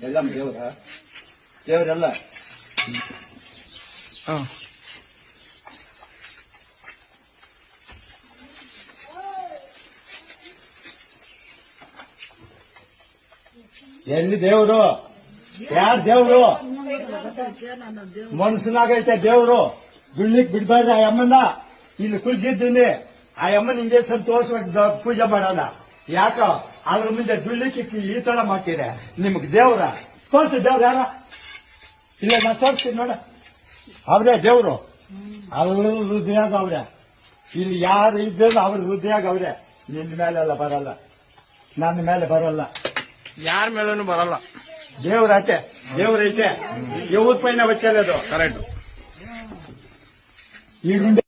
ಎಲ್ಲ ದೇವರೆಲ್ಲ ಎಲ್ಲಿ ದೇವ್ರು ಯಾರು ದೇವ್ರು ಮನ್ಸನಾಗೈತೆ ದೇವ್ರು ದುಳ್ಳಿಕ್ ಬಿಡ್ಬಾರ್ದು ಆ ಅಮ್ಮನ ಇಲ್ಲಿ ಕುಳಿತಿದ್ದೀನಿ ಆ ಅಮ್ಮನ ಇಂಜೆಕ್ಷನ್ ತೋರ್ಸ್ಬೇಕು ಪೂಜೆ ಮಾಡೋಣ ಯಾಕ ಅದ್ರ ಮುಂದೆ ದುಳ್ಳಿಕ್ಕೆ ಈ ತರ ಮಾಡ್ತೀರ ನಿಮ್ಗೆ ದೇವ್ರ ತೋರ್ಸಿ ದೇವ್ರ ಯಾರ ಇಲ್ಲ ನಾ ತೋರಿಸ್ತೀನಿ ನೋಡ ಅವ್ರೇ ದೇವ್ರು ಅವ್ರ ಹೃದಯಾಗ ಅವ್ರೆ ಇಲ್ಲಿ ಯಾರು ಇದ್ದೇನೋ ಅವ್ರ ಹೃದಯಾಗ ಅವ್ರೆ ನಿನ್ನ ಮೇಲೆಲ್ಲ ಬರಲ್ಲ ನನ್ನ ಮೇಲೆ ಬರಲ್ಲ ಯಾರ ಮೇಲೂ ಬರಲ್ಲ ದೇವ್ರೈತೆ ದೇವ್ರೈತೆ ಯವತ್ ಪೈನ ಬಚ್ಚಲ್ಲದು ಕರೆಕ್ಟ್ ಈಗ